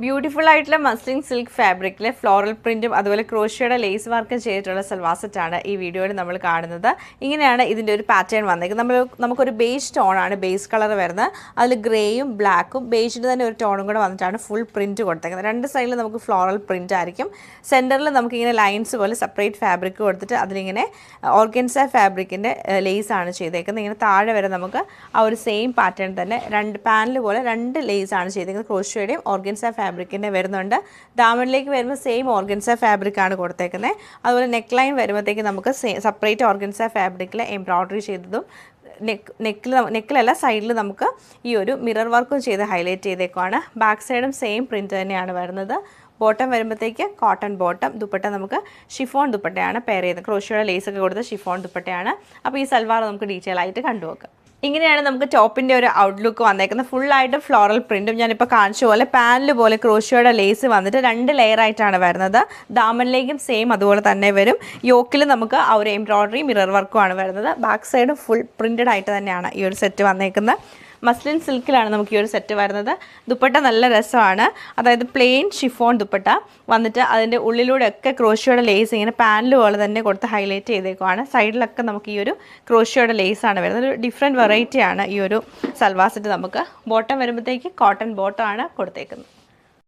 Beautiful ആയിട്ടുള്ള muslin silk ഫാബ്രിക്കിലെ floral പ്രിന്റും അതുപോലെ ക്രോഷ്യയുടെ lace വർക്കും ചെയ്തിട്ടുള്ള സൽവാർ സെറ്റാണ് ഈ വീഡിയോയിൽ നമ്മൾ കാണുന്നത്. ഇങ്ങനെയാണ് ഇതിൻ്റെ ഒരു പാറ്റേൺ വന്നേക്കുന്നത്. നമുക്കൊരു ബേജ് ടോണാണ് ബേസ് കളർ വരുന്നത്. അതിൽ ഗ്രേയും ബ്ലാക്കും ബേജിൻ്റെ തന്നെ ഒരു ടോണും കൂടെ വന്നിട്ടാണ് ഫുൾ പ്രിൻറ്റ് കൊടുത്തേക്കുന്നത്. രണ്ട് സൈഡിൽ നമുക്ക് ഫ്ലോറൽ പ്രിൻ്റ് ആയിരിക്കും. സെൻറ്ററിൽ നമുക്കിങ്ങനെ ലൈൻസ് പോലെ സെപ്പറേറ്റ് ഫാബ്രിക് കൊടുത്തിട്ട് അതിലിങ്ങനെ ഓർഗൻസ ഫാബ്രിക്കിൻ്റെ ലേസാണ് ചെയ്തേക്കുന്നത്. ഇങ്ങനെ താഴെ വരെ നമുക്ക് ആ ഒരു സെയിം പാറ്റേൺ തന്നെ പാനൽ പോലെ രണ്ട് ലേസാണ് ചെയ്തേക്കുന്നത്. ക്രോഷ്യയുടെയും ഓർഗൻസ ഫാബ്രിക്കിൻ്റെ വരുന്നുണ്ട്. ദാമനിലേക്ക് വരുമ്പോൾ സെയിം ഓർഗൻസ ഫാബ്രിക്കാണ് കൊടുത്തേക്കുന്നത്. അതുപോലെ നെക്ക് ലൈൻ വരുമ്പോഴത്തേക്ക് നമുക്ക് സെപ്പറേറ്റ് ഓർഗൻസ ഫാബ്രിക്കിൽ എംബ്രോയ്ഡറി ചെയ്തതും നെക്കിലല്ല സൈഡിൽ നമുക്ക് ഈ ഒരു മിറർ വർക്കും ചെയ്ത് ഹൈലൈറ്റ് ചെയ്തേക്കുവാണ്. ബാക്ക് സൈഡും സെയിം പ്രിൻറ്റ് തന്നെയാണ് വരുന്നത്. ബോട്ടം വരുമ്പോഴത്തേക്ക് കോട്ടൺ ബോട്ടം, ദുപ്പട്ട നമുക്ക് ഷിഫോൺ ദുപ്പട്ടയാണ് പെയർ ചെയ്യുന്നത്. ക്രോഷ്യയുടെ ലേസൊക്കെ കൊടുത്ത് ഷിഫോൺ ദുപ്പട്ടയാണ്. അപ്പോൾ ഈ സൽവാർ നമുക്ക് ഡീറ്റെയിൽ ആയിട്ട് കണ്ടുവെക്കാം. ഇങ്ങനെയാണ് നമുക്ക് ടോപ്പിൻ്റെ ഒരു ഔട്ട്ലുക്ക് വന്നേക്കുന്നത്. ഫുള്ളായിട്ട് ഫ്ലോറൽ പ്രിൻറ്റും ഞാനിപ്പോൾ കാണിച്ച പോലെ പാനൽ പോലെ ക്രോഷ്യയുടെ ലേസ് വന്നിട്ട് രണ്ട് ലെയർ ആയിട്ടാണ് വരുന്നത്. ദാമനിലേക്കും സെയിം അതുപോലെ തന്നെ വരും. യോക്കിൽ നമുക്ക് ആ ഒരു എംബ്രോയ്ഡറി മിറർ വർക്കുമാണ് വരുന്നത്. ബാക്ക് സൈഡ് ഫുൾ പ്രിൻറ്റഡ് ആയിട്ട് തന്നെയാണ് ഈ ഒരു സെറ്റ് വന്നേക്കുന്നത്. മസ്ലിൻ സിൽക്കിലാണ് നമുക്ക് ഈ ഒരു സെറ്റ് വരുന്നത്. ദുപ്പട്ട നല്ല രസമാണ്. അതായത് പ്ലെയിൻ ഷിഫോൺ ദുപ്പട്ട വന്നിട്ട് അതിൻ്റെ ഉള്ളിലൂടെയൊക്കെ ക്രോഷ്യയുടെ ലേസ് ഇങ്ങനെ പാനൽ പോലെ തന്നെ കൊടുത്ത് ഹൈലൈറ്റ് ചെയ്തേക്കുവാണ്. സൈഡിലൊക്കെ നമുക്ക് ഈ ഒരു ക്രോഷ്യയുടെ ലേസാണ് വരുന്നത്. ഒരു ഡിഫറെൻറ്റ് വെറൈറ്റിയാണ് ഈ ഒരു സൽവാർ സെറ്റ്. നമുക്ക് ബോട്ടം വരുമ്പോഴത്തേക്ക് കോട്ടൺ ബോട്ടമാണ് കൊടുത്തേക്കുന്നത്.